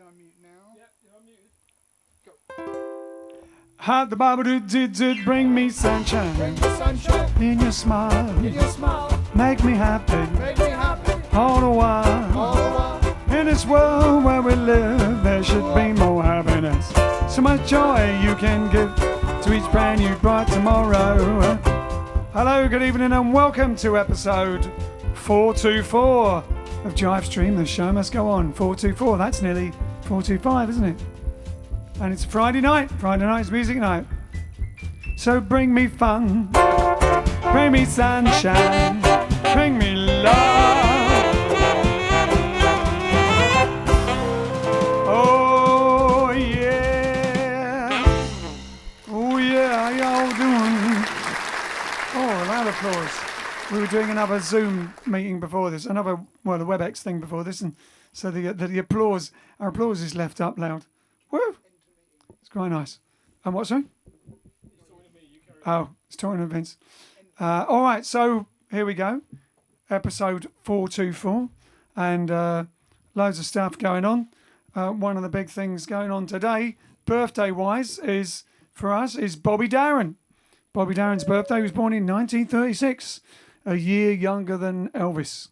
unmute now. Yep, you're unmuted. Hot the Bible did bring me sunshine. Bring the sunshine In your smile, in your smile. make me happy Make me happy all the while. all the while. In this world where we live, there should be more happiness. So much joy you can give to each brand new bright tomorrow. Hello, good evening, and welcome to episode 424 of JiveStream. The show must go on. 424, that's nearly 425, isn't it? And it's Friday night. Friday night's music night. So bring me fun, bring me sunshine, bring me love. Oh yeah, oh yeah, how y'all doing? Oh, a loud applause. We were doing another Zoom meeting before this, the WebEx thing before this, and so the applause, our applause is left up loud. Woo! It's quite nice. And what, sorry? Oh, it's talking to Vince. All right, so here we go. Episode 424. And loads of stuff going on. One of the big things going on today, birthday-wise, is Bobby Darin. Bobby Darin's birthday. He was born in 1936, a year younger than Elvis.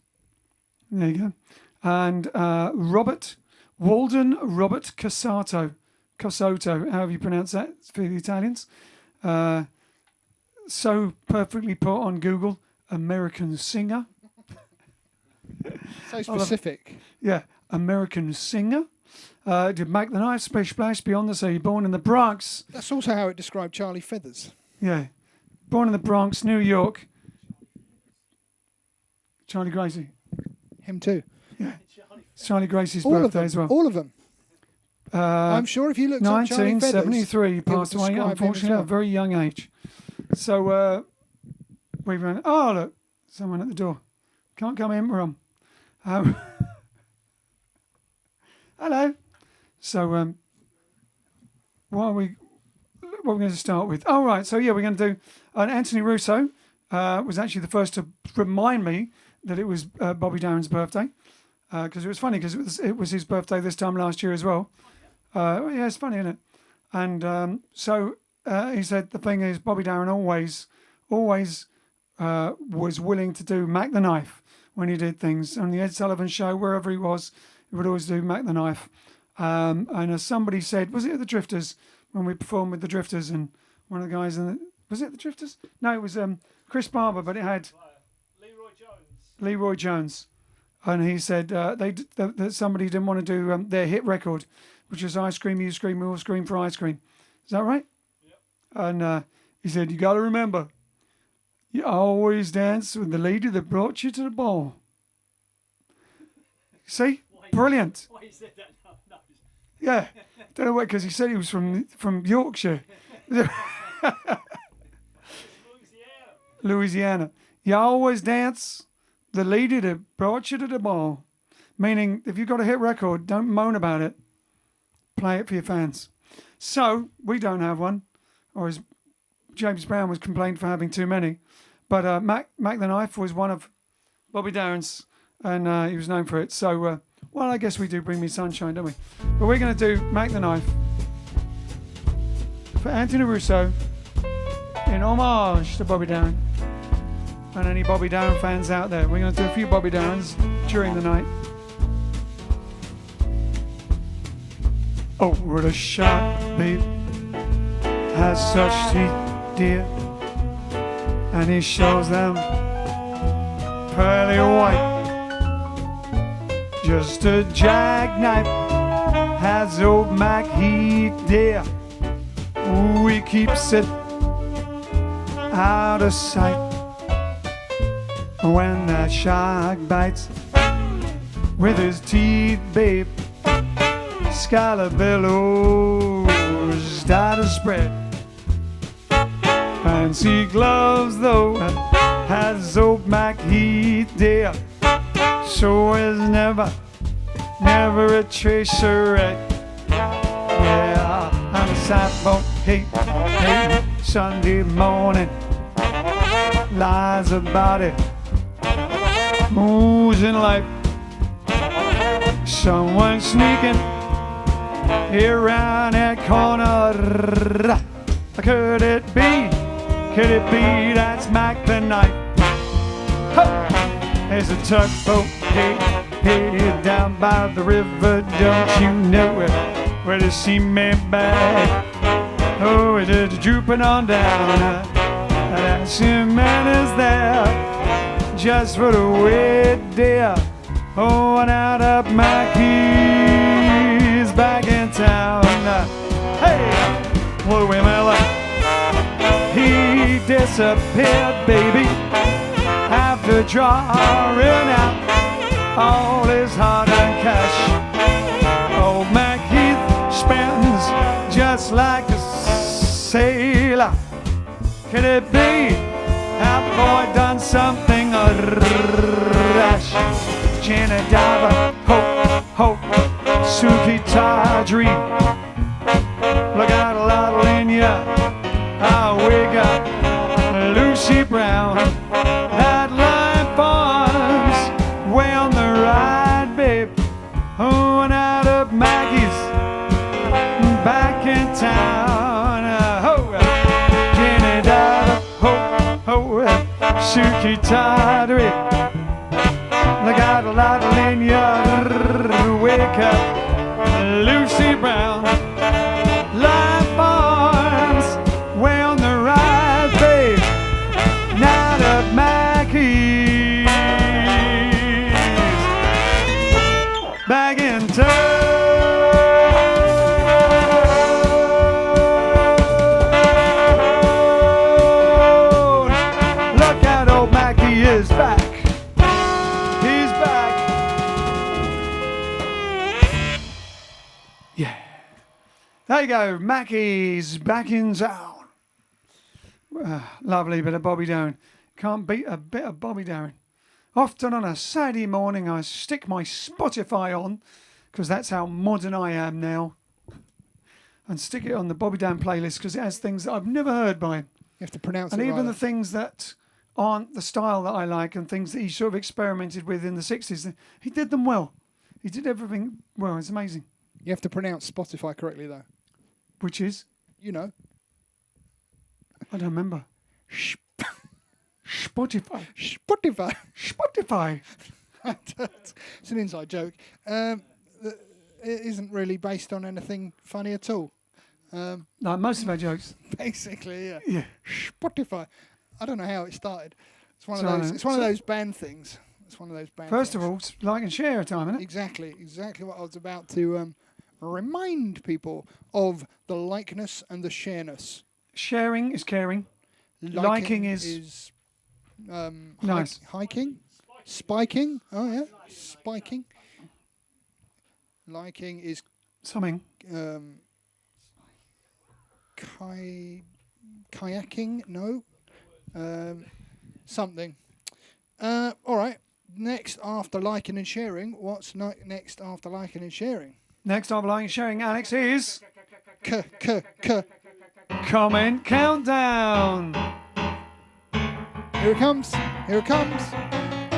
There you go. And Robert Cassato, however you pronounce that for the Italians. So perfectly put on Google, American singer. So specific. Yeah, American singer. Did Make the Knife, Splish Splash, Beyond the Sea, born in the Bronx. That's also how it described Charlie Feathers. Yeah, born in the Bronx, New York. Charlie Gracie. Him too. Yeah, it's Charlie Gracie's All of birthday them. as well. All of them. I'm sure if you looked up Charlie Feathers, 1973, passed it would away, describe him as unfortunately, at well. a very young age. So we ran. Oh, look, someone at the door. Can't come in, we're on. Hello. So what are we going to start with? Oh, right. So, yeah, we're going to do... Anthony Russo was actually the first to remind me that it was Bobby Darin's birthday. Because it was funny, because it was his birthday this time last year as well. Yeah, it's funny, isn't it? And so he said the thing is, Bobby Darin always was willing to do Mac the Knife when he did things. On the Ed Sullivan Show, wherever he was, he would always do Mac the Knife. And as somebody said, was it at the Drifters, when we performed with the Drifters, and one of the guys in the... Was it the Drifters? No, it was Chris Barber, but it had... Leroy Jones. And he said that somebody didn't want to do their hit record, which was Ice Cream, You Scream, We All Scream for Ice Cream. Is that right? Yep. And he said, you got to remember, you always dance with the lady that brought you to the ball. See? Brilliant. Why you said that? No. Yeah. Don't know why, because he said he was from Yorkshire. Louisiana. You always dance the lady that brought you to the ball. Meaning, if you've got a hit record, don't moan about it. Play it for your fans. So, we don't have one. Or as James Brown was complained for having too many. But Mac the Knife was one of Bobby Darin's, and he was known for it. So, well, I guess we do Bring Me Sunshine, don't we? But we're going to do Mac the Knife for Anthony Russo in homage to Bobby Darin. And any Bobby Darin fans out there. We're going to do a few Bobby Darins during the night. Oh, what a shark, babe, has such teeth, dear, and he shows them pearly white. Just a jackknife has old Mac Heath, dear. Ooh, he keeps it out of sight. When that shark bites with his teeth, babe, scarlet billows start to spread. Fancy gloves, though, has old Mac Heath, dear. So is never a trace of red. Yeah, I'm a sideboat, hey, Sunday morning, lies about it. Oozing life. Someone sneaking here round that corner. Could it be? Could it be that's Mac the Knife? Ho! There's a tugboat, hey, down by the river. Don't you know it? Where the cement bag? Oh, it's just drooping on down. That cement is there just for the wet dear. Oh, and out of Mackey's back in town. Hey, Louis Miller, he disappeared, baby, after drawing out all his hard-earned cash. Old Mackey spends just like a sailor. Could it be that boy done something rash? Jenny Diver, ho, ho, Suki Tawdry. Look out, a lot in ya. I'll wake up Lucy Brown. That line farms way on the right, babe. Oh, and out of Maggie's back in town. Ho, Jenny Diver, ho, ho, Suki Tawdry. Look out, a lot in ya. Wake up Lucy Brown. Line farms way on the right, babe. Not of Mackey's back in town. Look out, old Mackey is back. He's back. Yeah. There you go, Mackey's back in town. Lovely bit of Bobby Darin. Can't beat a bit of Bobby Darin. Often on a Saturday morning I stick my Spotify on, because that's how modern I am now, and stick it on the Bobby Darin playlist because it has things that I've never heard by him. You have to pronounce and it even right. the things that aren't the style that I like and things that he sort of experimented with in the 60s. He did them well. He did everything well. It's amazing. You have to pronounce Spotify correctly, though. Which is? You know. I don't remember. Spotify. Spotify. Spotify. It's an inside joke. It isn't really based on anything funny at all. Like most of our jokes. Basically, yeah. Yeah. Spotify. I don't know how it started. It's one of those. It's one of those band things. It's one of those band. First things. of all, it's like and share time, isn't it? Exactly what I was about to remind people of: the likeness and the shareness. Sharing is caring. Liking is nice. Hiking, spiking. Oh yeah, spiking. Liking is something. Kayaking. No. Something. All right. Next after liking and sharing, what's next after liking and sharing? Next after liking and sharing, Alex, is comment countdown. Here it comes. Here it comes.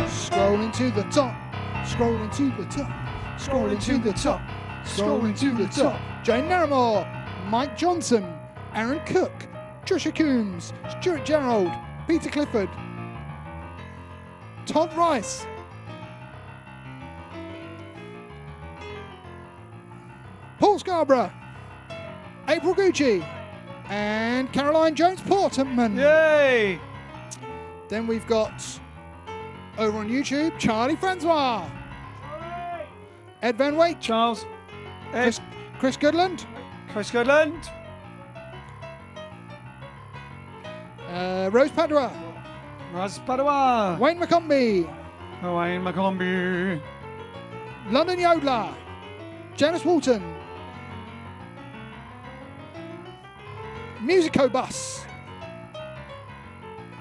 Scrolling to the top. Scrolling to the top. Scrolling to the top. Scrolling to the top. Jane Naramore, Mike Johnson, Aaron Cook, Trisha Coombs, Stuart Gerald, Peter Clifford, Todd Rice, Paul Scarborough, April Gucci, and Caroline Jones Portman. Yay! Then we've got over on YouTube, Charlie Francois, Ed Van Wait, Charles, Ed, Chris Goodland, Rose Padua, Wayne McCombie, London Yodler, Janice Walton, Musico Bus,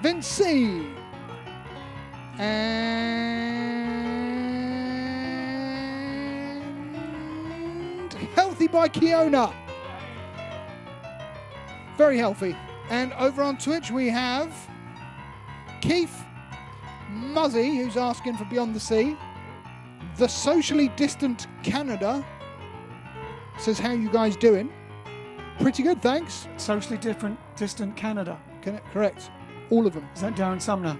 Vince C, and Healthy by Kiona. Very healthy. And over on Twitch we have Keith Muzzy, who's asking for Beyond the Sea, The Socially Distant Canada, says, how you guys doing? Pretty good, thanks. Socially different, distant Canada. Correct. All of them. Is that Darren Sumner?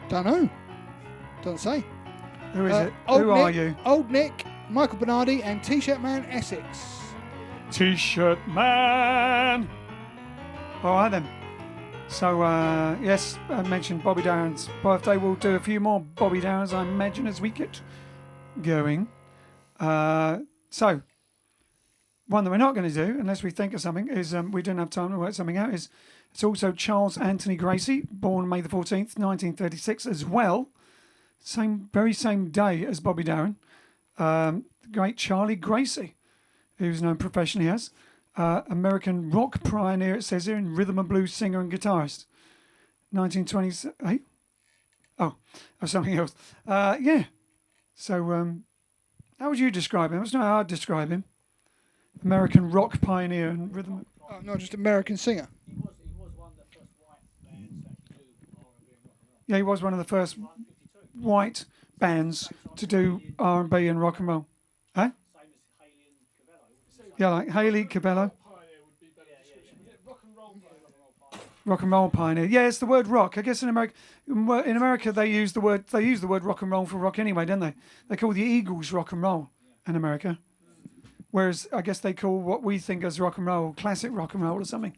Don't know. Doesn't say. Who is it? Who are you? Old Nick, Michael Bernardi, and T-shirt man Essex. T-shirt man. All right then. So yes, I mentioned Bobby Darren's birthday. We'll do a few more Bobby Darrens, I imagine, as we get going. So one that we're not going to do, unless we think of something, is we didn't have time to work something out. Is it's also Charles Anthony Gracie, born May the 14th, 1936, as well. Very same day as Bobby Darren. Great Charlie Gracie, who's known professionally as American rock pioneer, it says here, in rhythm and blues singer and guitarist. 1920s. Hey? Oh, something else. Yeah. So, how would you describe him? It's not how I'd describe him. American rock pioneer and rhythm. Oh, no, just American singer. He was one of the first white bands that do R&B and rock and roll. Yeah, he was one of the first white bands to do R&B and rock and roll. Huh? Same as Haley and Cabello. Yeah, like Haley Cabello. Rock and roll pioneer. Yeah, it's the word rock. I guess in America they use the word rock and roll for rock anyway, don't they? They call the Eagles rock and roll in America. Whereas I guess they call what we think as rock and roll classic rock and roll or something.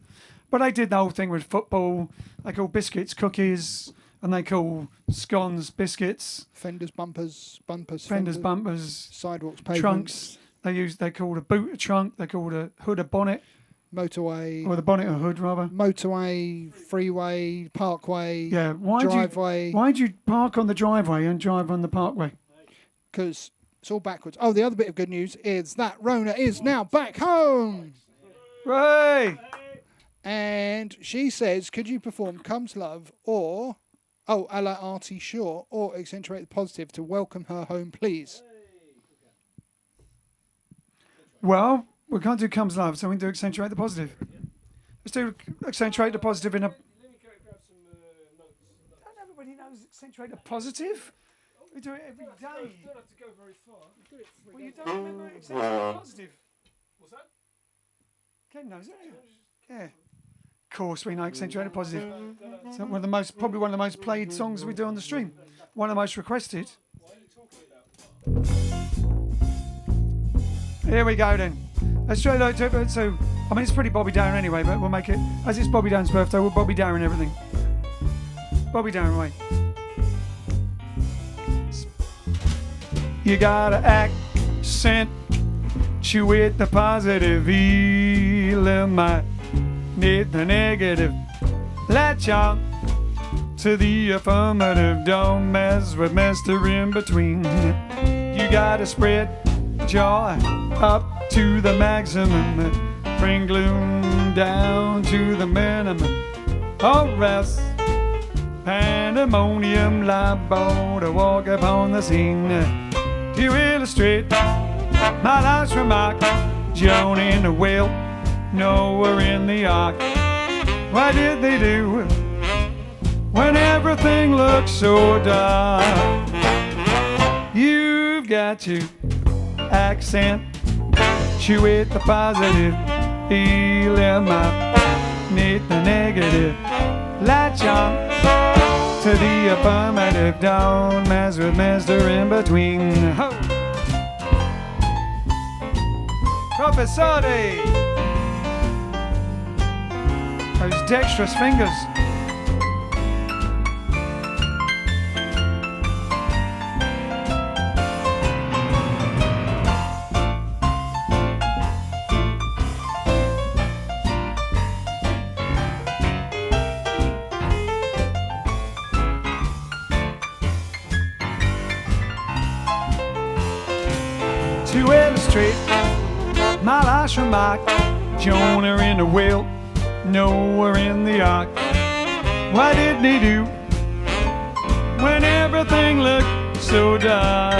But they did the whole thing with football. They call biscuits cookies, and they call scones biscuits. Fenders, bumpers, Fenders, bumpers, sidewalks, pavements. Trunks. They called a boot a trunk. They called a hood a bonnet. Motorway. Or the bonnet a hood, rather. Motorway, freeway, parkway, yeah. driveway. Why'd you park on the driveway and drive on the parkway? Because it's all backwards. Oh, the other bit of good news is that Rona is now back home. Ray! And she says, could you perform Comes Love or, a la Artie Shaw, or Accentuate the Positive to welcome her home, please? Well, we can't do Comes Love, so we can do Accentuate the Positive. Let's do Accentuate the Positive in a... Let me grab some notes. Not everybody knows Accentuate the Positive. We do it every day. You don't have to go very far. You do it Well, you don't remember Accentuate the Positive. What's that? Ken knows it. Yeah. Of course, we know Accentuate the Positive. It's probably one of the most played songs we do on the stream. One of the most requested. What are you talking about? Here we go then. Let's try to do it. So, I mean, it's pretty Bobby Darren anyway, but we'll make it, as it's Bobby Darren's birthday, we'll Bobby Darren everything. Bobby Darren way. You gotta accent with the positive, might need the negative. Latch on to the affirmative, don't mess with Mr. In Between. You gotta spread joy up to the maximum, bring gloom down to the minimum, or else pandemonium liable to walk upon the scene. To illustrate my life's remark, Joan in the whale, Noah in the ark. What did they do when everything looks so dark? You've got to accent with the positive, eliminate the negative. Latch on to the affirmative, don't mess with Mr. In Between. Ho! Professore! Those dexterous fingers. To illustrate my last remark, Jonah in the whale, Noah in the ark. What did they do when everything looked so dark?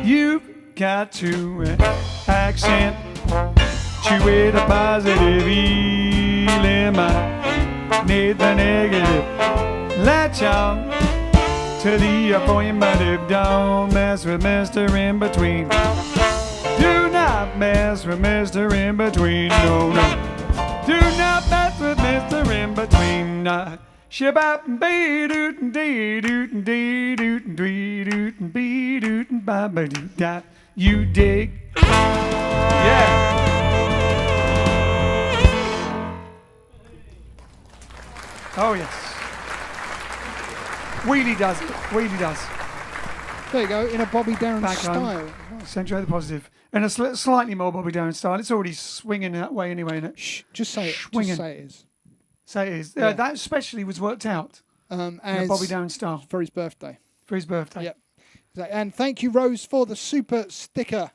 You've got to accent with a positive, eliminate the negative. Latch on to the affirmative, don't mess with Mr. In Between. Do not not mess with Mr. In Between. No, no. Do not mess with Mr. In Between. Shabbat be doot dee doot dee doot dee doot be doot ba ba doo da. You dig? Yeah. Oh yes. Wheelie does it. Wheelie does. There you go, in a Bobby Darin Back style. home. Accentuate the positive. In a slightly more Bobby Darin style. It's already swinging that way anyway, isn't it? Shh, just say it. Swinging. Just say it is. So it is. Yeah. That especially was worked out in a As Bobby Darin style for his birthday. for his birthday. Yep. And thank you, Rose, for the super sticker.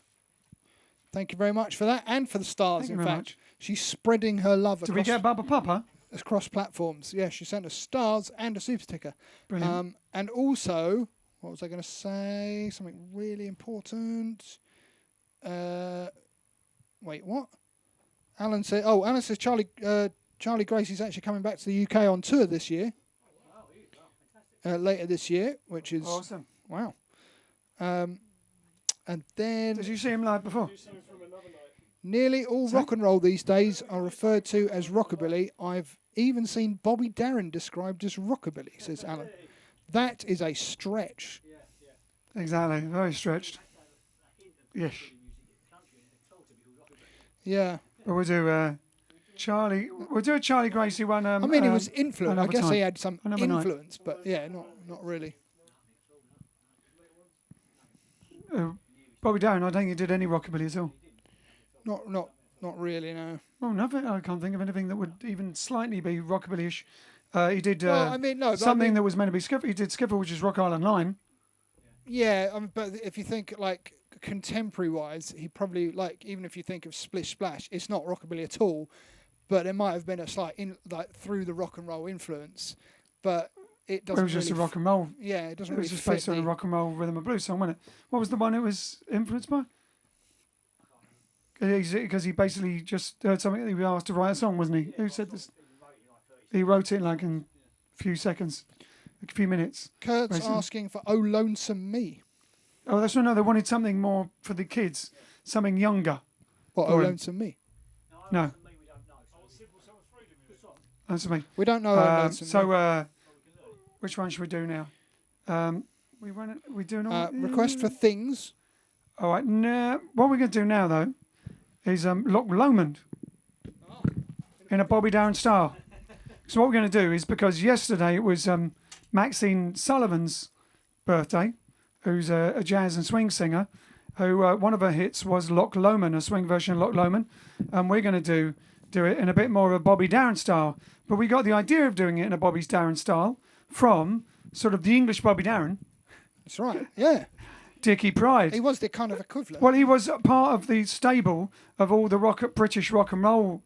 Thank you very much for that, and for the stars. Thank you In very fact, much. she's spreading her love Did we get Bubba Papa? across platforms. Yeah, she sent us stars and a super sticker. Brilliant. And also, what was I going to say? Something really important. Wait, what? Alan said. Oh, Alan says Charlie Gracie's actually coming back to the UK on tour this year. Later this year, which is Awesome. wow. And then Did you see him live before? nearly all rock and roll these days are referred to as rockabilly. I've even seen Bobby Darin described as rockabilly, says Alan. That is a stretch. Exactly. Very stretched. Yes. Yeah. But we'll do Charlie. We'll do a Charlie Gracie one. I mean, he was influenced. I another guess he time. had some Another night. influence, but yeah, not really. Bobby Darin, I don't think he did any rockabilly at all. Not really. No. Well, nothing. I can't think of anything that would even slightly be rockabilly-ish. He did Well, I mean, no. But something I mean, that was meant to be Skiffle. He did Skiffle, which is Rock Island Line. yeah, but if you think like contemporary-wise, he probably like even if you think of Splish Splash, it's not rockabilly at all, but there might have been a slight through the rock and roll influence, but it doesn't. It was just really a rock and roll. Yeah, it doesn't It really was just fit based on a rock and roll rhythm and blues song, wasn't it? What was the one it was influenced by? Because he basically just heard something. He was asked to write a song, wasn't he? Who said this? He wrote it like in a few seconds, a few minutes. Kurt's basically. asking for "Oh Lonesome Me." Oh, that's no. They wanted something more for the kids, something younger. What Go "Oh on. Lonesome Me"? No, that's me. We don't know. "Oh Lonesome Me." So, which one should we do now? We doing all. Request for things. All right. Now, what we're going to do now, though, is Loch Lomond in a Bobby Darin style. So what we're going to do is, because yesterday it was Maxine Sullivan's birthday, who's a jazz and swing singer, who one of her hits was Loch Lomond, a swing version of Loch Lomond, and we're going to do it in a bit more of a Bobby Darin style. But we got the idea of doing it in a Bobby Darin style from sort of the English Bobby Darin, That's right. Yeah, Dickie Pride. he was the kind of equivalent. Well, he was part of the stable of all the British rock and roll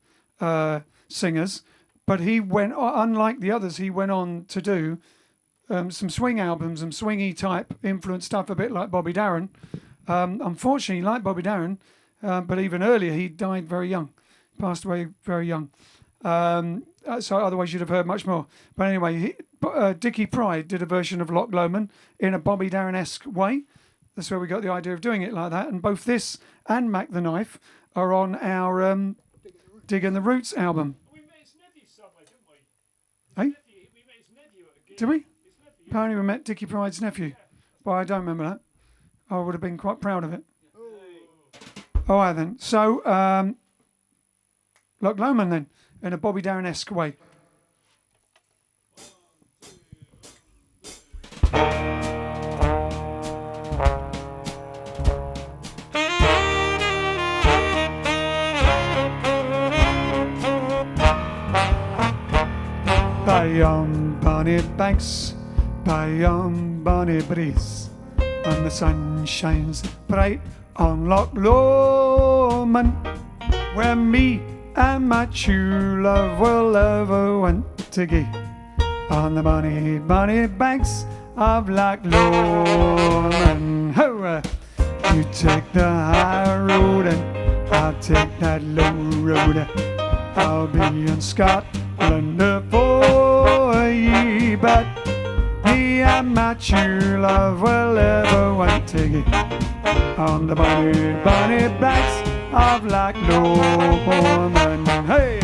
singers, but he went, unlike the others, he went on to do some swing albums and swingy type influence stuff, a bit like Bobby Darin. Unfortunately, like Bobby Darin, but even earlier, he died very young, passed away very young. So otherwise you'd have heard much more. But anyway, Dickie Pride did a version of Loch Lomond in a Bobby Darin-esque way. That's where we got the idea of doing it like that. And both this and Mac the Knife are on our Digging the Roots album. We met his nephew somewhere, didn't we? Hey? We met his nephew at a gig. Did we? His nephew. Apparently we met Dickie Pride's nephew. Well, I don't remember that. I would have been quite proud of it. All right then. So, Loch Lomond then, in a Bobby Darin-esque way. By yon bonny banks, by yon bonny breeze, and the sun shines bright on Loch Lomond, where me and my true love will ever want to go. On the bonny, bonny banks of Loch Lomond. Ho! You take the high road and I'll take that low road. I'll be in Scotland for ye, but me and my true love will ever want to go. On the bonny, bonny banks of Loch Lomond. Hey!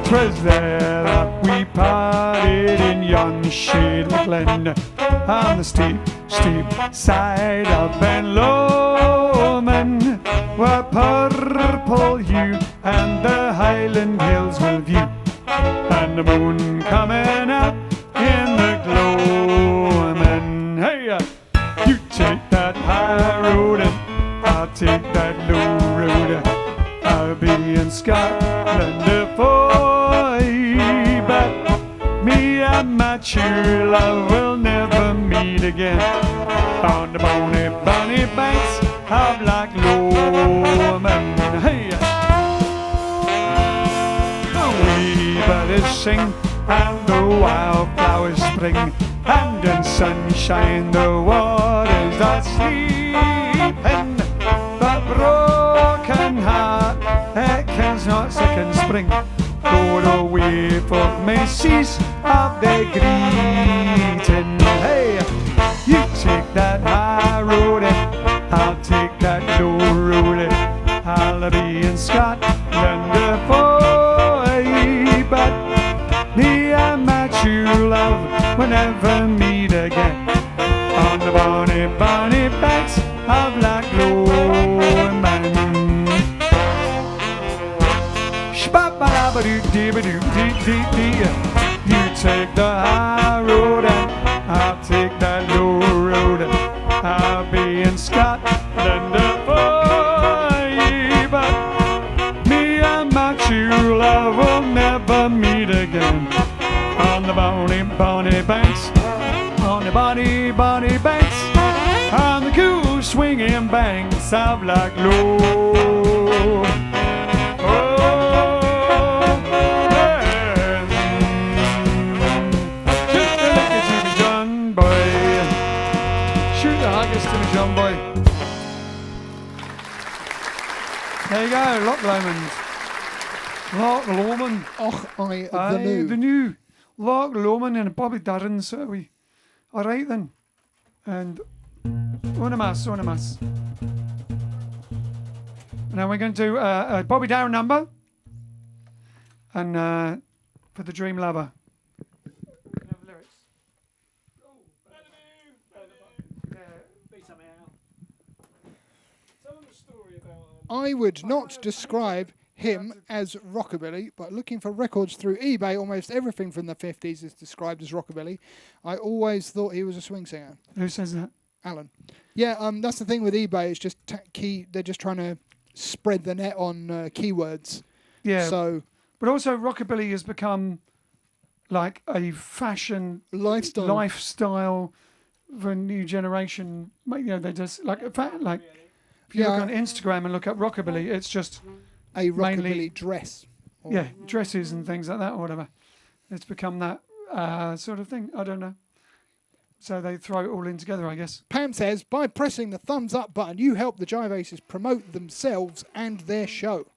'Twas there that we parted in yon shady glen, on the steep, steep side of Ben Lomond, where purple hue and the Highland hills will view, and the moon coming up in the gloam. And hey, you take that high road and I'll take that low road. I'll be in Scotland for you, but me and my true love will never meet again on the bonny, bonny banks of Loch Lomond. Hey, we birds sing and the wildflowers spring, and in sunshine the waters are sleeping. But broken heart, it cans not second spring, go away for me cease of their greeting. Hey, you take that high road and I'll take that low road. I'll be in Scotland for you, but me and my true love will never meet again on the bonny, bonny banks of Loch Lomond. You take the high road and I'll take that low road. I'll be in Scotland for you, but me and my true love will never meet again on the bonny, bonny banks, on the bonny, bonny banks, on the cool swinging banks of Loch Lomond. John boy. There you go, Loch Lomond. Loch Lomond. Och, The new Loch Lomond and Bobby Darren, so we. All right then. And una mas. Now we're going to do a Bobby Darren number, and for the Dream Lover. I would not describe him as rockabilly, but looking for records through eBay, almost everything from the 50s is described as rockabilly. I always thought he was a swing singer. Who says that? Alan. Yeah, that's the thing with eBay. It's just they're just trying to spread the net on keywords. Yeah. So, but also rockabilly has become like a fashion lifestyle for a new generation. You know, they just like if you look on Instagram and look up rockabilly, it's just a rockabilly mainly dress. Yeah, dresses and things like that or whatever. It's become that sort of thing. I don't know. So they throw it all in together, I guess. Pam says, by pressing the thumbs up button, you help the Jive Aces promote themselves and their show.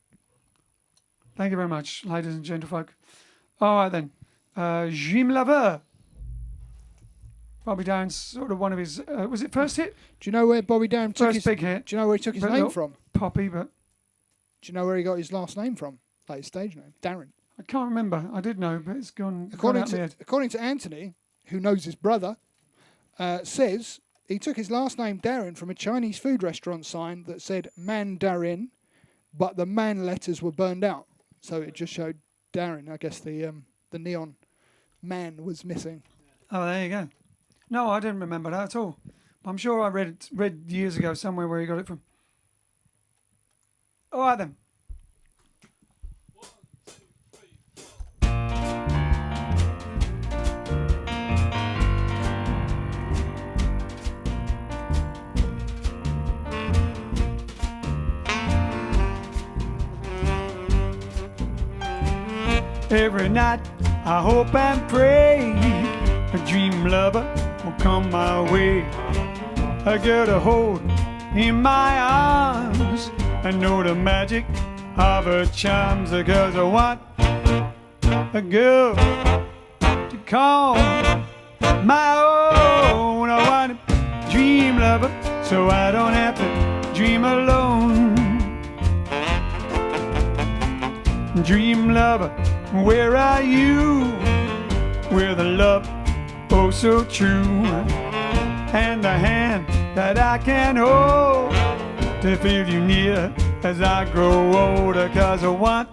Thank you very much, ladies and gentlefolk. All right then. Jim Lover. Bobby Darren's sort of one of his... was it first hit? Do you know where Bobby Darren took his... big hit. Do you know where he took his name from? Poppy, but... Do you know where he got his last name from? Like his stage name? Darren. I can't remember. I did know, but it's gone According out my head. According to Anthony, who knows his brother, says he took his last name Darren from a Chinese food restaurant sign that said Mandarin, but the man letters were burned out. So it just showed Darren. I guess the neon man was missing. Oh, there you go. No, I didn't remember that at all. I'm sure I read years ago somewhere where he got it from. All right then. Every night I hope and pray a dream lover will come my way. I get a hold in my arms. I know the magic of her charms, because I want a girl to call my own. I want a dream lover so I don't have to dream alone. Dream lover, where are you? With a love oh so true, and the hand that I can hold to feel you near as I grow older. 'Cause I want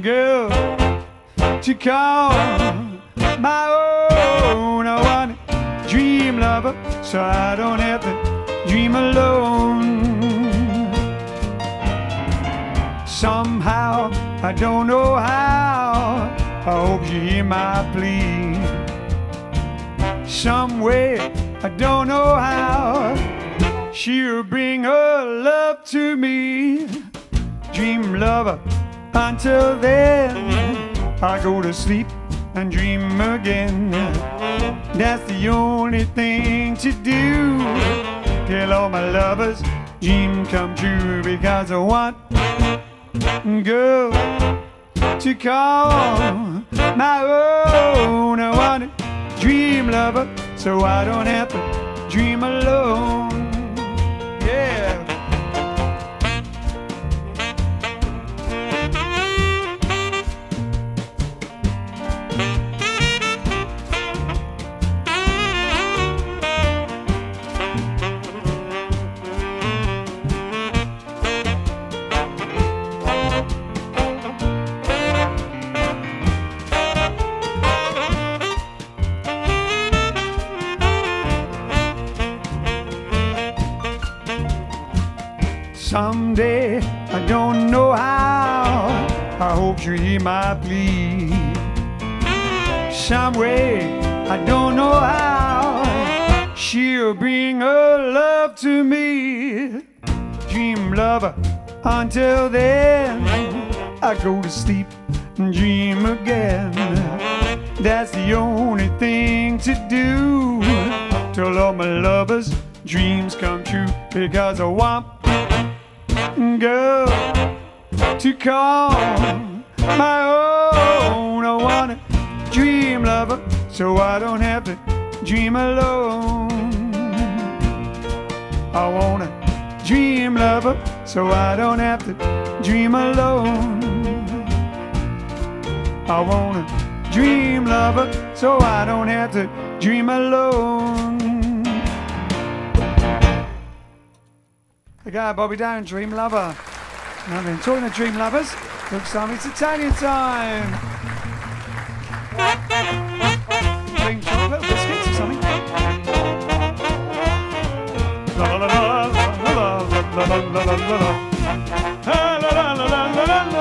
girl to call my own. I want a dream lover, so I don't have to dream alone. Somehow, I don't know how, I hope you hear my plea. Some way, I don't know how, she'll bring her love to me. Dream lover, until then, I go to sleep and dream again. That's the only thing to do till all my lovers' dreams come true. Because I want girl to call my own. I want a dream lover, so I don't have to dream alone. Yeah. Someday, I don't know how, I hope you hear my plea. Some way, I don't know how, she'll bring her love to me. Dream lover, until then, I go to sleep and dream again. That's the only thing to do till all my lovers' dreams come true. Because I want girl to call my own. I want a dream lover, so I don't have to dream alone. I want a dream lover, so I don't have to dream alone. I want a dream lover, so I don't have to dream alone. The guy Bobby Down, Dream Lover. Now then, talking of Dream Lovers, looks like it's Italian time. Cream chocolate, biscuits or something. La la la la la la la la la la la. La la la la la la la la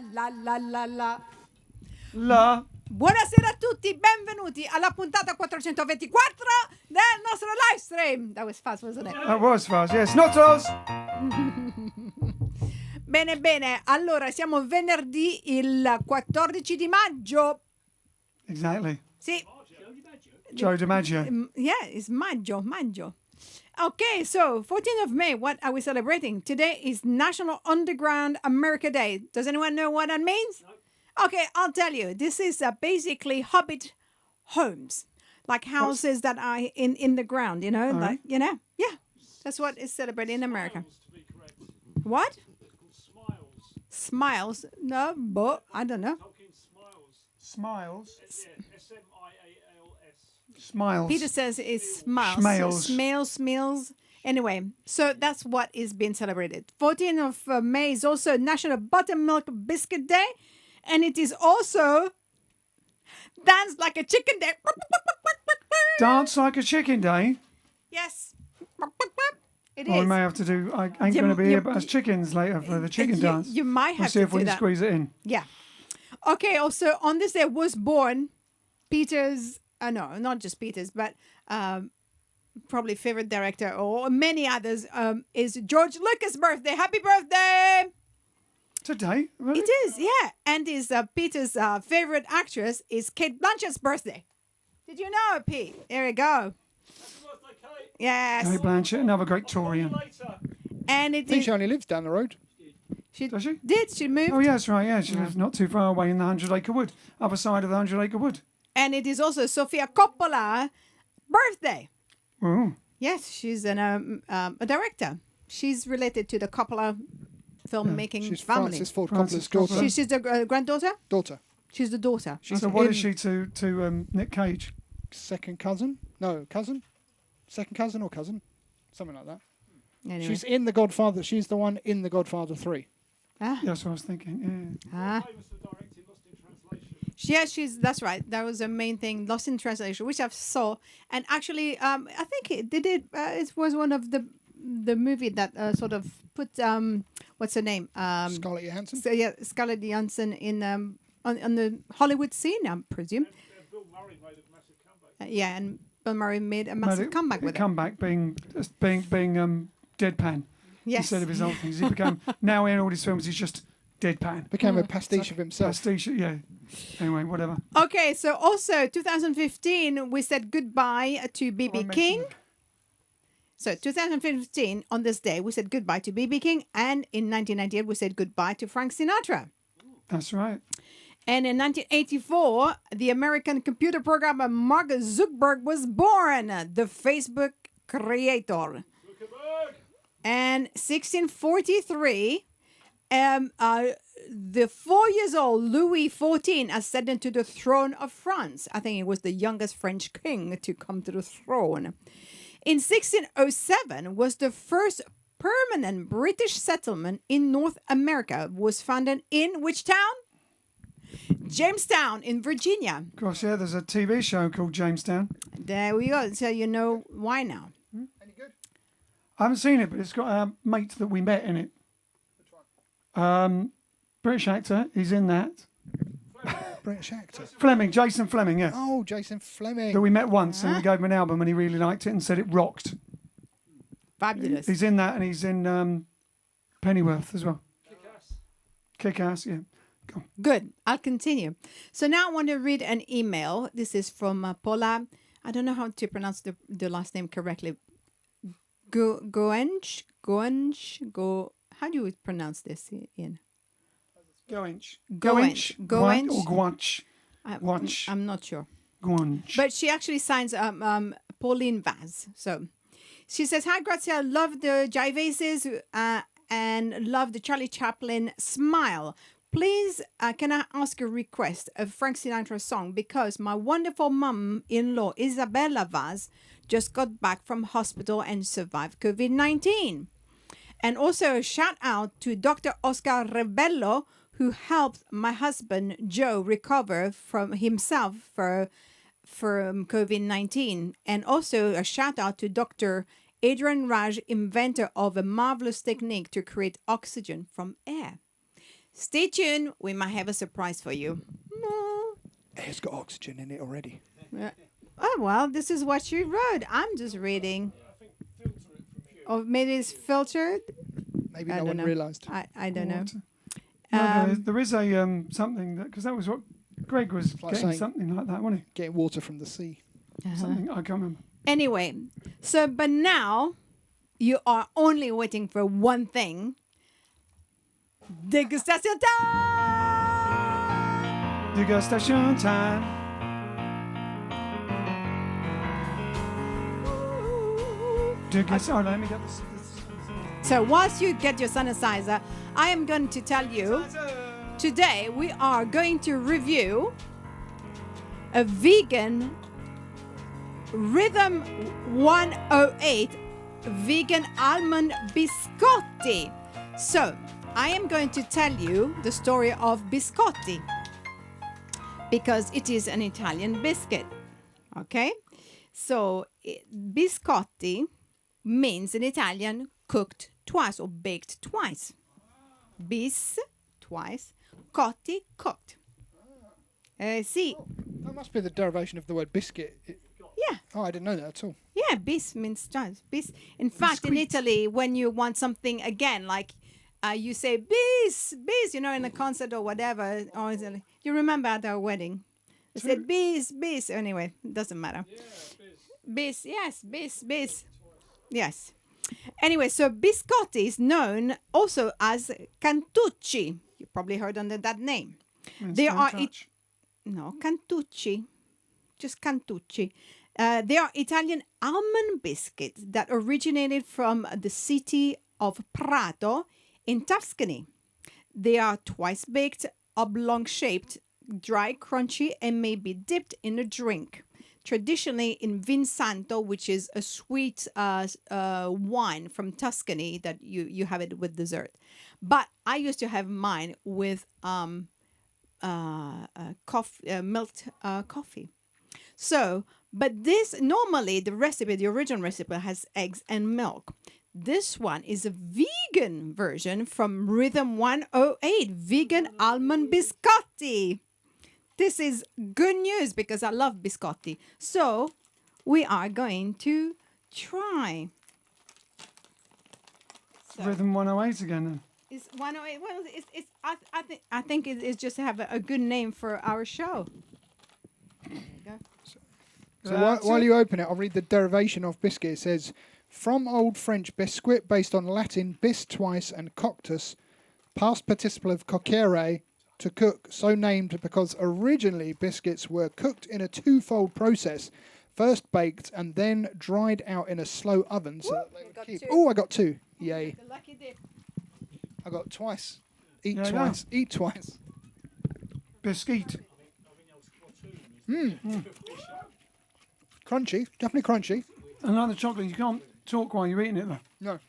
la la la la. La. Buonasera a tutti, benvenuti alla puntata 424 del nostro live stream. That was fast, wasn't it? That was fast, yes. Not us. Bene, bene. Allora, siamo venerdì il 14 di maggio. Exactly. Sì. Joe DiMaggio. Yeah, it's maggio. Okay, so 14th of May, what are we celebrating? Today is National Underground America Day. Does anyone know what that means? No. Okay, I'll tell you. This is basically hobbit homes, like houses that are in the ground, you know, like, you know, yeah. That's what is celebrated in America. What? Smiles? No, but I don't know. Smiles? S-M-I-A-L-S. Smiles. Peter says it's smiles. Schmales. So smells. Anyway, so that's what is being celebrated. 14th of May is also National Buttermilk Biscuit Day. And it is also Dance Like a Chicken Day. Dance Like a Chicken Day? Yes. It Well, we is. may have to do, I ain't going to be here but as chickens later for the chicken dance. You might have We'll see to if we do can that. squeeze it in. Yeah. Okay, also on this day was born Peter's, no, not just Peter's, but probably favorite director or many others, is George Lucas' birthday. Happy birthday! Today? Really? It is, yeah. And is Peter's favorite actress is Kate Blanchett's birthday. Did you know, Pete? There we go. Yes. Kate Blanchett, another great Torian. And I it think is. she only lives down the road. Does she? did. She moved. Oh, yeah, that's right. Yeah, she lives not too far away in the 100-acre wood, other side of the 100-acre wood. And it is also Sofia Coppola's birthday. Oh, Yes, she's a director. She's related to the Coppola filmmaking She's family. Francis Ford Francis Coppola's daughter. Coppola. She's the granddaughter? Daughter. She's the daughter. She's so what in is she to Nick Cage? second cousin? No, cousin? Second cousin or cousin? Something like that. Anyway. She's in The Godfather. She's the one in The Godfather 3. Ah. Yeah, that's what I was thinking. Ah. Famous for directing Lost in Translation. That's right. That was the main thing, Lost in Translation, which I saw. And actually, I think it was one of the movie that sort of put, what's her name? Scarlett Johansson. So, yeah, Scarlett Johansson in on the Hollywood scene, I presume. Bill Murray made a massive comeback. Yeah, and Bill Murray made a Yeah. massive comeback with it. Comeback being deadpan. Yes. Instead of his old things. He became, now in all his films, he's just deadpan. Became a pastiche of himself. Pastiche, yeah. Anyway, whatever. Okay, so also 2015, we said goodbye to B.B. King. So 2015, on this day, we said goodbye to B.B. King. And in 1998, we said goodbye to Frank Sinatra. That's right. And in 1984, the American computer programmer Mark Zuckerberg was born, the Facebook creator. And 1643, the 4-year-old Louis XIV ascended to the throne of France. I think he was the youngest French king to come to the throne. In 1607 was the first permanent British settlement in North America. Was founded in which town? Jamestown in Virginia. Gosh, yeah, there's a TV show called Jamestown. There we go. So you know why now. Any good? I haven't seen it, but it's got a mate that we met in it. Which one? British actor, he's in that. British actor. Fleming, Jason Fleming, yeah. Oh, Jason Fleming. That we met once and we gave him an album and he really liked it and said it rocked. Fabulous. He's in that and he's in Pennyworth as well. Kick-ass, yeah. Go on. Good. I'll continue. So now I want to read an email. This is from Paula. I don't know how to pronounce the last name correctly. Goench. How do you pronounce this, Ian? Goench. Goench. Goench. Or Guanch. Watch. I'm not sure. Guanch. But she actually signs Pauline Vaz. So she says, "Hi, Grazia. Love the Jive Aces and love the Charlie Chaplin smile. Please, can I ask a request of Frank Sinatra song? Because my wonderful mum-in-law, Isabella Vaz, just got back from hospital and survived COVID-19. And also a shout out to Dr. Oscar Rebello, who helped my husband, Joe, recover from himself from COVID-19. And also a shout out to Dr. Adrian Raj, inventor of a marvelous technique to create oxygen from air. Stay tuned. We might have a surprise for you." Air's got oxygen in it already. Oh, well, this is what she wrote. I'm just reading. Or maybe it's filtered. Maybe I no don't one know. realised. I don't know. No, there is a something that, because that was what Greg was Like getting, saying- something like that, wasn't Getting water from the sea. he? Something I can't remember. Anyway, so but now you are only waiting for one thing. Degustation time! Degustation time. Oh, let me get this. So whilst you get your sanitizer, I am going to tell you today we are going to review a vegan Rhythm 108 vegan almond biscotti. So I am going to tell you the story of biscotti because it is an Italian biscuit. Okay, so biscotti means in Italian cooked twice or baked twice. Bis, twice. Cotti, cooked. See, That must be the derivation of the word biscuit. yeah. Oh, I didn't know that at all. Yeah, bis means twice. Bis. In fact, in Italy, when you want something again, like you say bis, bis, you know, in a concert or whatever. Or you remember at our wedding, they said bis, bis. Anyway, it doesn't matter. Bis, yes, bis, bis. Yes. Anyway, so biscotti is known also as cantucci. You probably heard under that name. They are no cantucci, just cantucci. They are Italian almond biscuits that originated from the city of Prato in Tuscany. They are twice baked, oblong shaped, dry, crunchy, and may be dipped in a drink. Traditionally in Vin Santo, which is a sweet wine from Tuscany that you have it with dessert. But I used to have mine with milked coffee. So, but this normally the original recipe has eggs and milk. This one is a vegan version from Rhythm 108, vegan almond biscotti. This is good news because I love biscotti. So we are going to try. So Rhythm 108 again. Then. it's 108. Well, I think it is just to have a good name for our show. There you go. So while you open it, I'll read the derivation of biscuit. It says, from Old French biscuit, based on Latin bis twice and coctus, past participle of coccere, to cook, so named because originally biscuits were cooked in a twofold process, first baked and then dried out in a slow oven. So that they would keep. Oh, I got two. Yay. The lucky dip. I got twice. Eat Yeah, twice. Eat twice. Biscuit. Crunchy. Definitely crunchy. And like the chocolate, you can't talk while you're eating it, though. No.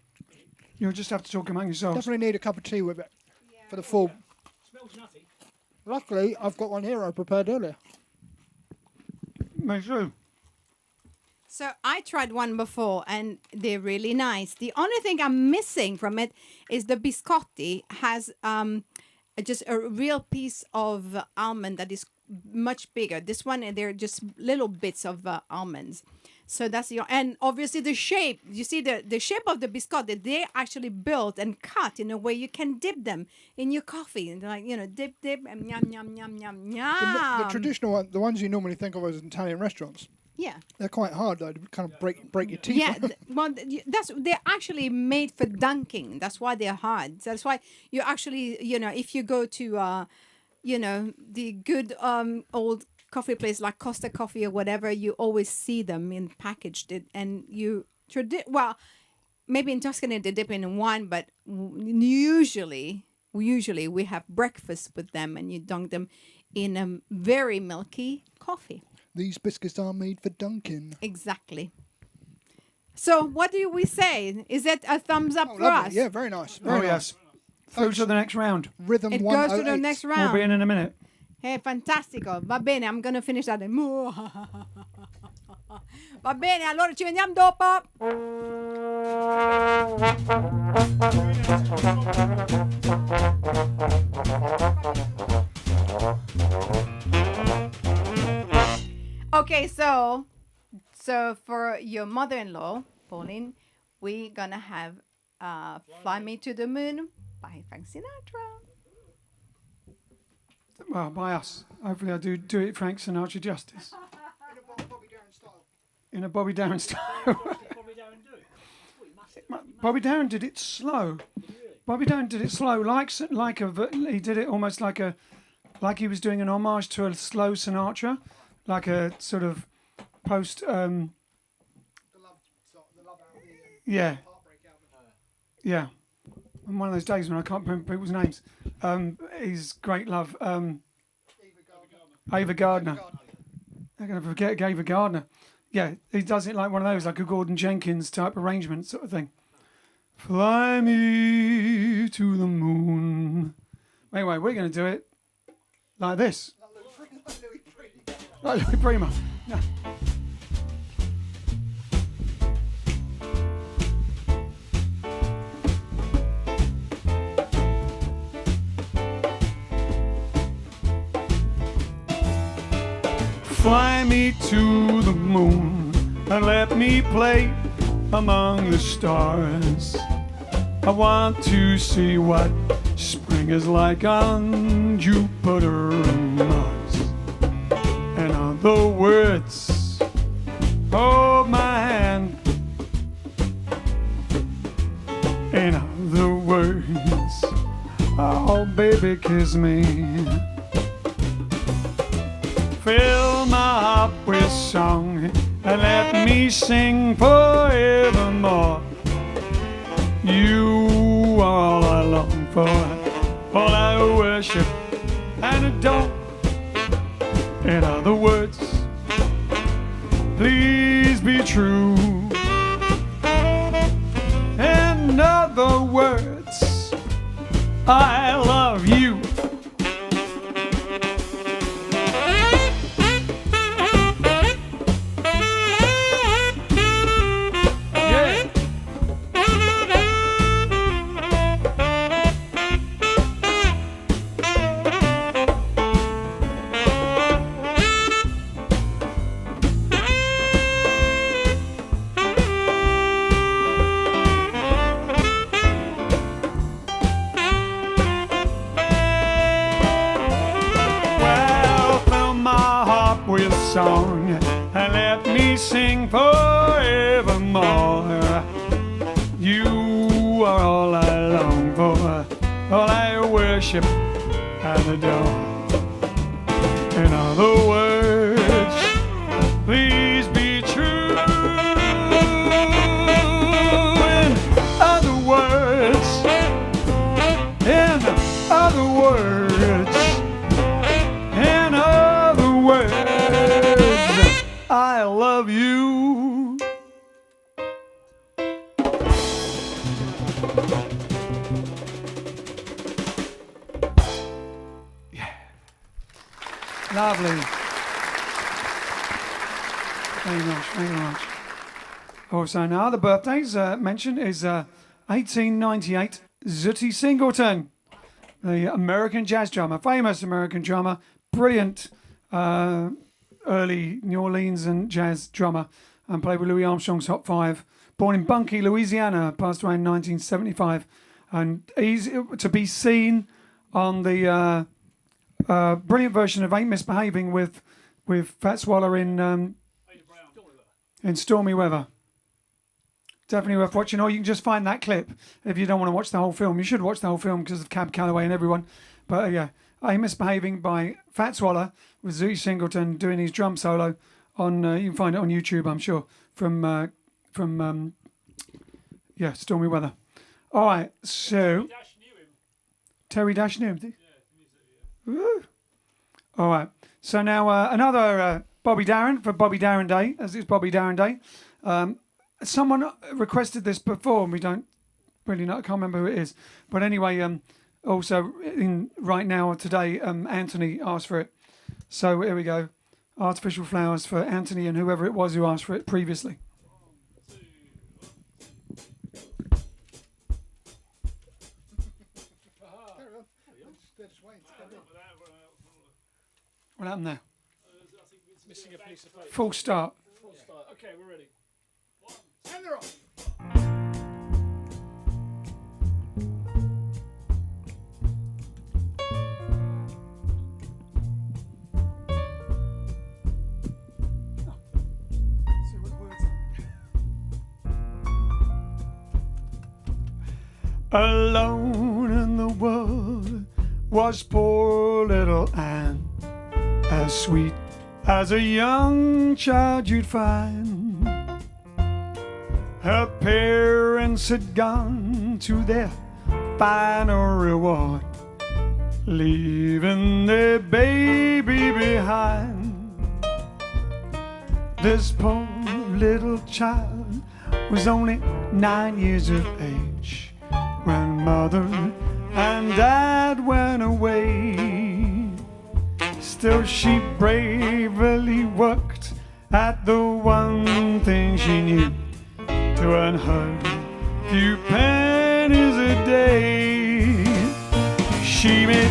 You'll just have to talk among yourselves. Definitely need a cup of tea with it for the full. Smells nutty. Luckily, I've got one here I prepared earlier. Me too. So I tried one before and they're really nice. The only thing I'm missing from it is the biscotti has just a real piece of almond that is much bigger. This one, they're just little bits of almonds. So that's and obviously the shape. You see the shape of the biscotti. They actually built and cut in a way you can dip them in your coffee and dip and yum. The traditional one, the ones you normally think of as Italian restaurants. Yeah. They're quite hard though. To kind of break your teeth. Yeah, they're actually made for dunking. That's why they're hard. That's why you actually if you go to the good old coffee place like Costa Coffee or whatever, you always see them in packaged it, and maybe in Tuscany they dip in wine, but usually we have breakfast with them, and you dunk them in a very milky coffee. These biscuits are made for dunking. Exactly. So what do we say? Is it a thumbs up for lovely. us? Yeah, very nice. Very nice. Yes. Through to the next round. Rhythm It 108. goes to the next We'll round. be in a minute. Hey, fantastico. Va bene, I'm gonna finish that. Va bene, allora ci vediamo dopo. Okay, so for your mother-in-law, Pauline, we're gonna have Fly Me to the Moon by Frank Sinatra. Well, by us. Hopefully I do it Frank Sinatra justice. In a Bobby Darin style. Probably don't do it. Bobby Darin did it slow. Bobby Darin did it slow, he did it almost like he was doing an homage to a slow Sinatra, like a sort of post. Yeah. Yeah. On one of those days when I can't remember people's names. His great love, Ava Gardner. I'm going to forget Ava Gardner. Yeah, he does it like one of those, like a Gordon Jenkins type arrangement sort of thing. Fly me to the moon. Anyway, we're going to do it like this. Like Louis Prima. No. Fly me to the moon and let me play among the stars. I want to see what spring is like on Jupiter and Mars. And on the words, hold my hand. kiss me. Fill my heart with song and let me sing forevermore. You are all I long for, all I worship and adore. In other words, please be true. In other words, I love you. With song and let me sing forevermore. You are all I long for, all I worship and adore. In other words, please be true. In other words, in other words, in other words, I love you. Yeah. Lovely. Thank you very much. Thank you very much. Also, now the birthdays mentioned is 1898, Zutty Singleton, the American jazz drummer, famous American drummer, brilliant early New Orleans and jazz drummer, and played with Louis Armstrong's Hot Five. Born in Bunkie, Louisiana, passed away in 1975, and he's to be seen on the brilliant version of Ain't Misbehaving with Fats Waller in Stormy Weather. Definitely worth watching, or you can just find that clip if you don't want to watch the whole film. You should watch the whole film because of Cab Calloway and everyone. But yeah, Ain't Misbehaving by Fats Waller with Zutty Singleton doing his drum solo on. You can find it on YouTube, I'm sure, from Stormy Weather. All right, so Terry Dash knew him. Woo. All right, so now another Bobby Darin for Bobby Darin Day, as it's Bobby Darin Day. Someone requested this before, and we don't really know. I can't remember who it is, but anyway, also right now today, Anthony asked for it. So here we go, Artificial Flowers for Anthony and whoever it was who asked for it previously. What happened there? Missing a piece of paper. Full start. Full start. Okay, we're ready. And they're off. See what the words are. Alone in the world was poor little Anne, as sweet as a young child you'd find. Her parents had gone to their final reward, leaving their baby behind. This poor little child was only 9 years of age when mother and dad went away. Still she bravely worked at the one thing she knew, to earn her few pennies a day. She made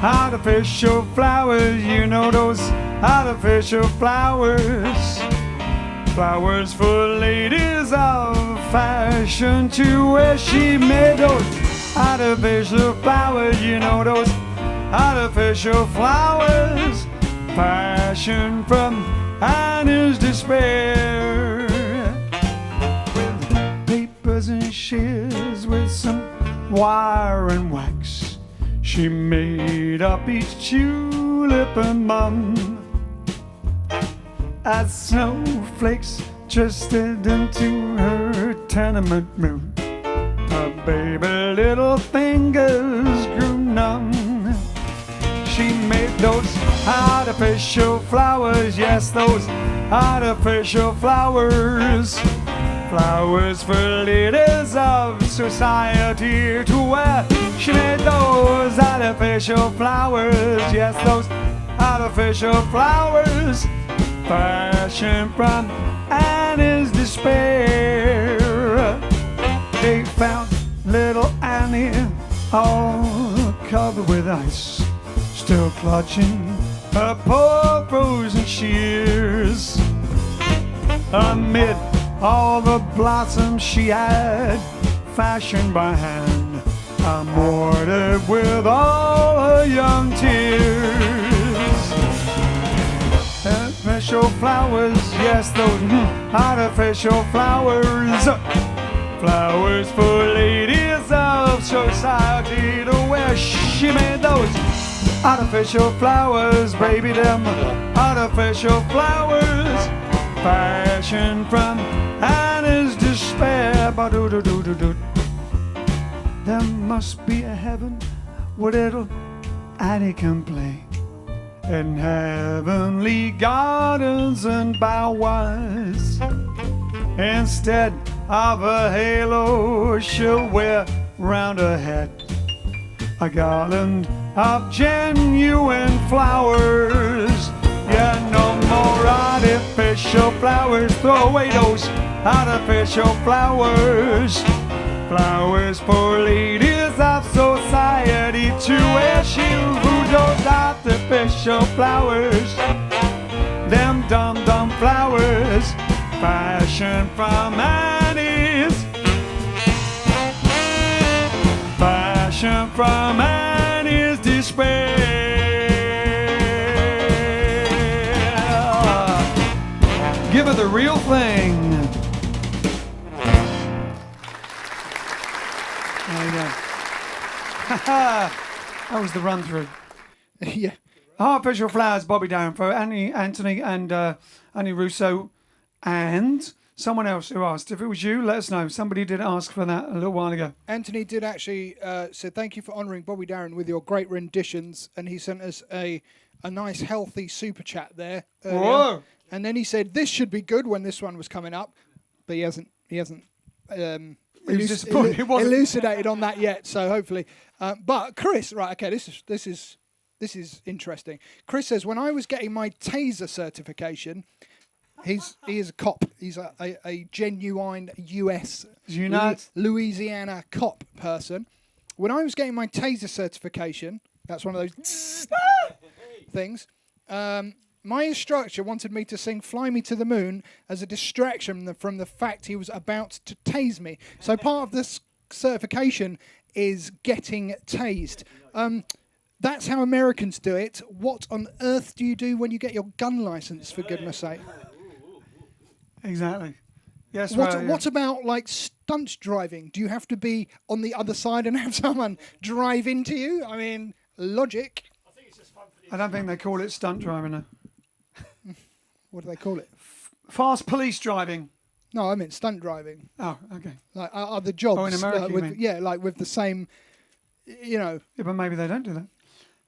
artificial flowers, you know those artificial flowers. Flowers for ladies of fashion to wear. She made those artificial flowers, you know those artificial flowers. Passion from Anna's despair. With papers and shears, with some wire and wax, she She made up each tulip and mum as snowflakes drifted into her tenement room. Her baby little fingers grew numb. She made those artificial flowers, yes, those artificial flowers. Flowers for ladies of society to wear. She made those artificial flowers, yes, those artificial flowers. Fashion from Annie's despair. They found little Annie all covered with ice, still clutching her poor frozen shears. Amid all the blossoms she had fashioned by hand, I moored her with all her young tears. Artificial flowers, yes, those artificial flowers. Flowers for ladies of society to wear. She made those artificial flowers, baby, them artificial flowers. Fashion from Anna's despair. Ba-do-do-do-do-do. There must be a heaven where little Annie can play in heavenly gardens and bowers. Instead of a halo, she'll wear round her head a garland of genuine flowers. Yeah, no more artificial flowers. Throw away those artificial flowers. Flowers for ladies of society to wear. She'll lose those artificial flowers. Them dum-dum flowers. Fashion from Annie's. Fashion from Annie's despair. Give her the real thing. There you go. That was the run through. Yeah. Artificial flowers, Bobby Down for Annie, Anthony, and Annie Russo, and someone else who asked. If it was you, let us know. Somebody did ask for that a little while ago. Anthony did actually said thank you for honouring Bobby Darren with your great renditions, and he sent us a nice healthy super chat there. Whoa! And then he said this should be good when this one was coming up, but he hasn't was disappointed it wasn't. elucidated on that yet. So hopefully, but Chris, right? Okay, this is interesting. Chris says when I was getting my taser certification. He is a cop. He's a genuine US Louisiana cop person. When I was getting my taser certification, that's one of those things, my instructor wanted me to sing Fly Me to the Moon as a distraction from the fact he was about to tase me. So part of this certification is getting tased. That's how Americans do it. What on earth do you do when you get your gun license, for goodness sake? Exactly. Yes. What about like stunt driving? Do you have to be on the other side and have someone drive into you? I mean, logic. I think it's just fun for the I don't think they call it stunt driving. No. What do they call it? Fast police driving. No, I meant stunt driving. Oh, okay. Like other jobs. Oh, in America, you mean? Yeah, like with the same, you know. Yeah, but maybe they don't do that.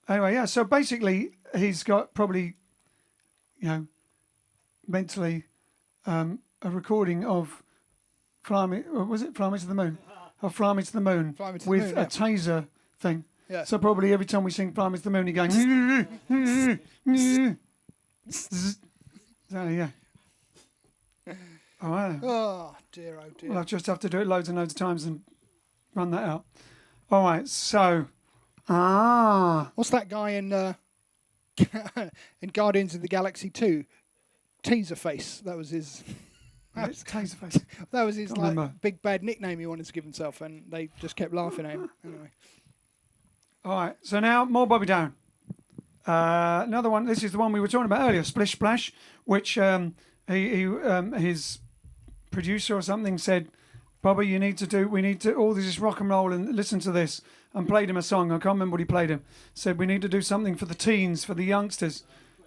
Anyway, yeah. So basically, he's got probably, mentally, a recording of Fly Me. Or was it Fly Me to the Moon? Of Fly Me to the Moon Fly Me to the with Moon, a yeah. taser thing. Yeah. So probably every time we sing Fly Me to the Moon, he going. So yeah. Oh, wow. Oh dear, oh dear. Well, I'll just have to do it loads and loads of times and run that out. All right, so What's that guy in in Guardians of the Galaxy 2? Teaser Face. That was his. taser face. That was his Can't like remember. big bad nickname he wanted to give himself, and they just kept laughing at him. Anyway. All right, so now more Bobby Down. Another one. This is the one we were talking about earlier, Splish Splash, which his producer or something said, Bobby, we need to all this rock and roll and listen to this. and played him a song. I can't remember what he played him. Said we need to do something for the teens, for the youngsters.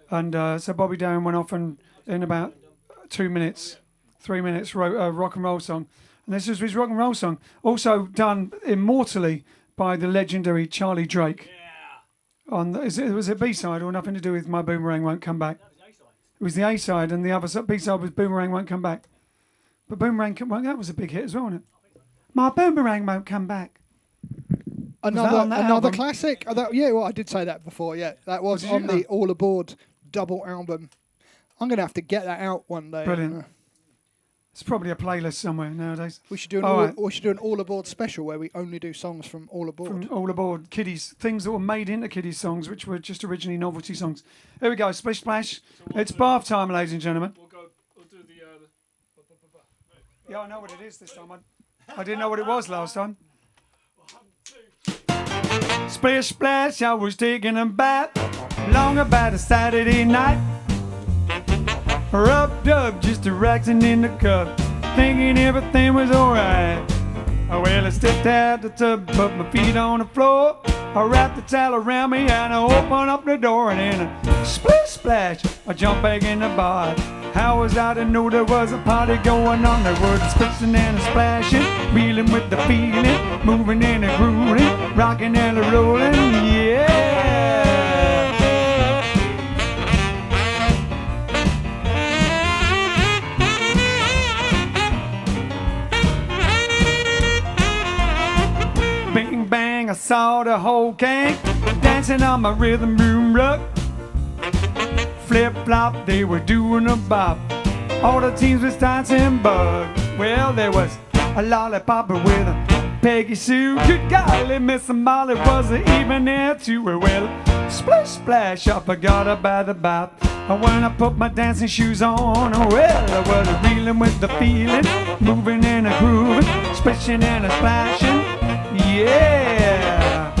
And so Bobby Darin went off and in about 2 minutes, 3 minutes, wrote a rock and roll song. And this was his rock and roll song, also done immortally by the legendary Charlie Drake. On was it B-side or nothing to do with My Boomerang Won't Come Back? It was the A-side, and the other B-side was Boomerang Won't Come Back. But Boomerang, that was a big hit as well, wasn't it? My Boomerang Won't Come Back. Another classic. Well, I did say that before. Yeah, that was on the All Aboard double album. I'm gonna have to get that out one day. Brilliant. It's probably a playlist somewhere nowadays. We should do we should do an All Aboard special where we only do songs from All Aboard. From All Aboard, kiddies, things that were made into kiddies songs, which were just originally novelty songs. Here we go, Splish Splash. It's bath time, ladies and gentlemen. We'll do the. Yeah, I know what it is this time. I didn't know what it was last time. 1, 2. Splish Splash, I was taking a bath long about a Saturday night. Rubbed up, just relaxing in the cup, thinking everything was alright. Well, I stepped out the tub, put my feet on the floor, I wrapped the towel around me and I opened up the door, and in a splish splash, I jumped back in the bath. How was I to know there was a party going on? There was a splishing and a splashing, reeling with the feeling, moving and a grooving, rocking and a rolling, yeah. Bing bang, I saw the whole gang dancing on my rhythm room rug. Flip flop, they were doing a bop. All the teams was dancing bug. Well, there was a lollipop with a Peggy Sue. Good golly, Miss Molly was even there too. Well, splish splash, I forgot about the bop. When I put my dancing shoes on, well, I was reeling with the feeling, moving and a grooving, splishing and a splashing, yeah.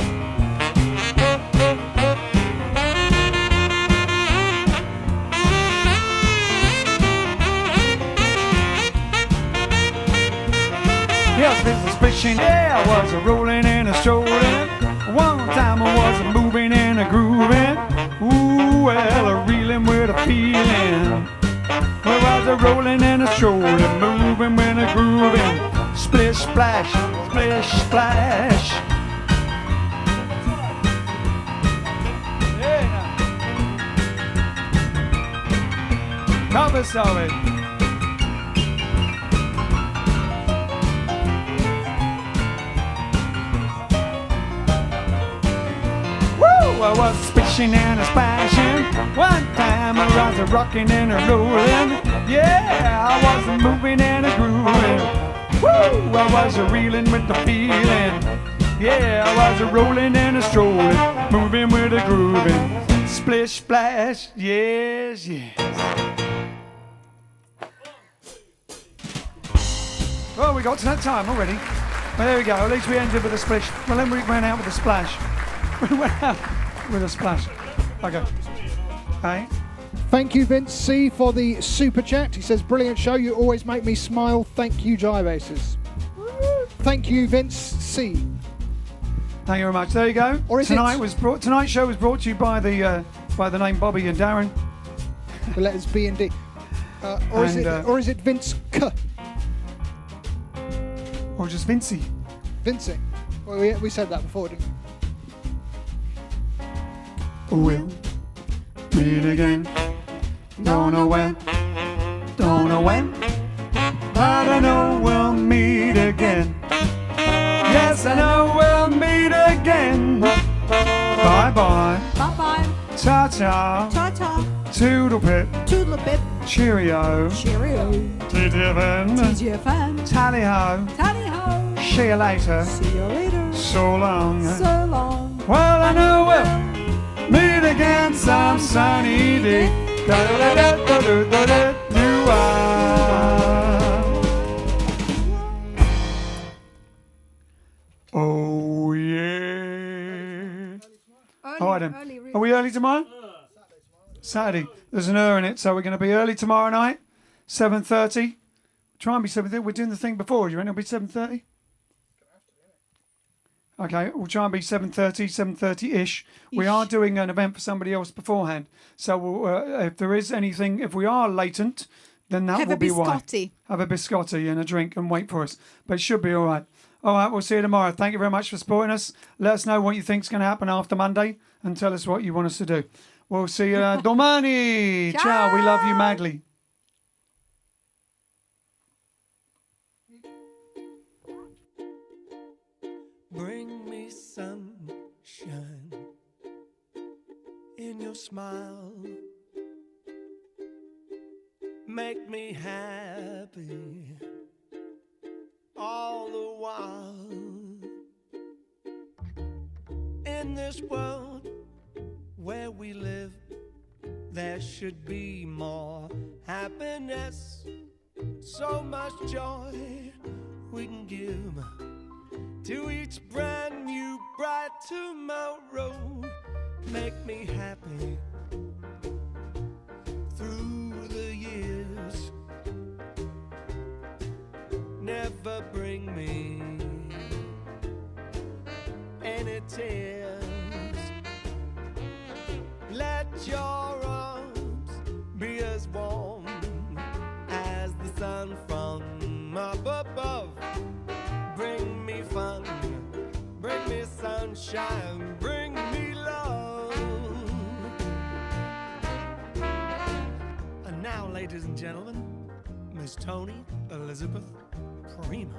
Yes, there's a splishing, yeah, I was a rolling and a strolling. One time I was a moving and a grooving. Ooh, well, a reeling with a feeling. Well, I was a rolling and a strolling, moving and a grooving. Splish, splash, splish, splash. Yeah. Cover sorry. I was splishing and a splashing. One time I was a rocking and a rolling. Yeah, I was a moving and a grooving. Woo, I was a reeling with the feeling. Yeah, I was a rolling and a strolling, moving with a grooving. Splish splash, yes, yes. Well, we got to that time already. Well, there we go. At least we ended with a splish. Well, then we went out with a splash. We went out with a splash. Okay. Hey. Thank you, Vince C, for the super chat. He says, brilliant show. You always make me smile. Thank you, Jive Aces. Thank you, Vince C. Thank you very much. There you go. Or is tonight's show was brought to you by the name Bobby and Darren. The letters B and D. Or is it Vince K? Or just Vincey. Vincey. Well, we said that before, didn't we? We'll meet again. Don't know when, don't know when, but I know we'll meet again. Yes, I know we'll meet again. Bye bye. Bye bye. Ta ta. Ta ta. Toodle pip. Toodle pip. Cheerio. Cheerio. TGFN. TGFN. Tally ho. Tally ho. See you later. See you later. So long. So long. Well, I know we'll meet again some sunny day. Da da da da da da da Oh yeah. All right then. Are we early tomorrow? Saturday. There's an in it, so we're going to be early tomorrow night. 7:30. Try and be 7:30. We're doing the thing before. You reckon it'll be 7:30? Okay, we'll try and be 7:30, 7:30-ish. We are doing an event for somebody else beforehand. So we'll, if there is anything, if we are latent, then that Have will a be why. biscotti. Have a biscotti and a drink and wait for us. But it should be all right. All right, we'll see you tomorrow. Thank you very much for supporting us. Let us know what you think's going to happen after Monday and tell us what you want us to do. We'll see you domani. Ciao. We love you madly. Bring me sunshine in your smile. Make me happy all the while. In this world where we live, there should be more happiness, so much joy we can give to each brand new bright tomorrow. Make me happy through the years. Never bring me any tears. Let your arms be as warm as the sun from up above. Bring me fun, bring me sunshine, bring me love. And now, ladies and gentlemen, Miss Tony Elizabeth Prima.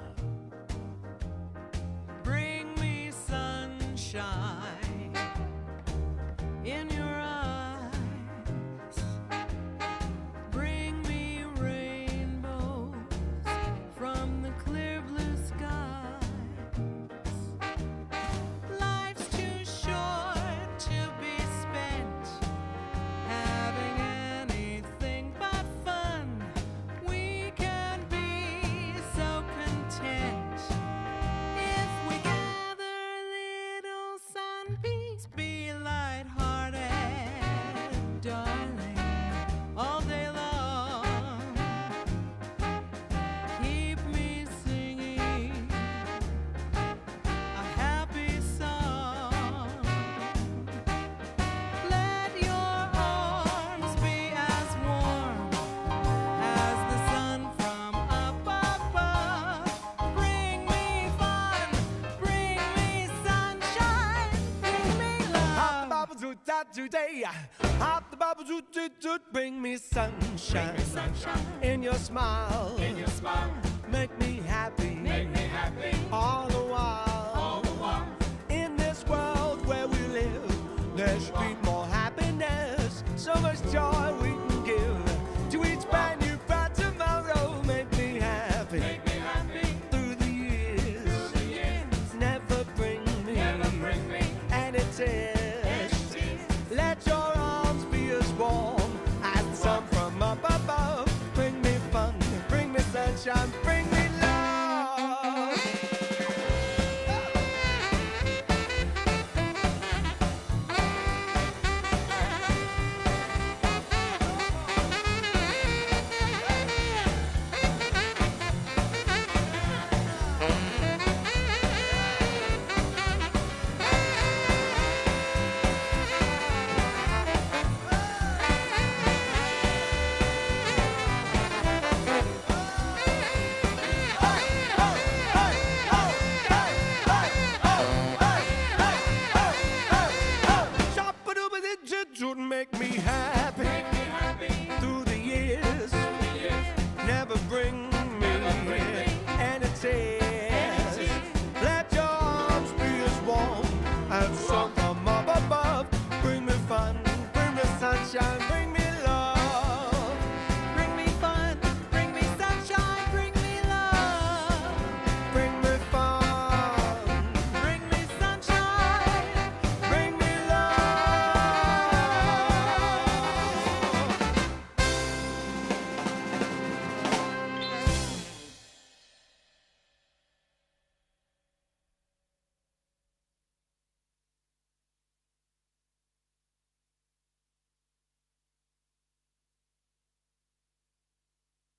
Bring me sunshine in your eyes. Bring me rainbows from the clear blue skies. Life's too short to be spent having anything but fun. We can be so content if we gather little sunbeams. Be lighthearted, darling, all day long. Keep me singing a happy song. Let your arms be as warm as the sun from up above. Bring me fun, bring me sunshine, bring me love. Hop the bubble zoot zoot zoot. Bring me sunshine, in your smile. Make me happy, all the while. In this world where we live, there should be more happiness, so much joy we can give to each brand new bright tomorrow. Make me happy, through the years. Never bring me any tears. Let your arms be as warm as the sun from up above. Bring me fun, bring me sunshine, bring me love. Make me happy, through the years. Never bring me any tears. Let your arms be as warm as sun.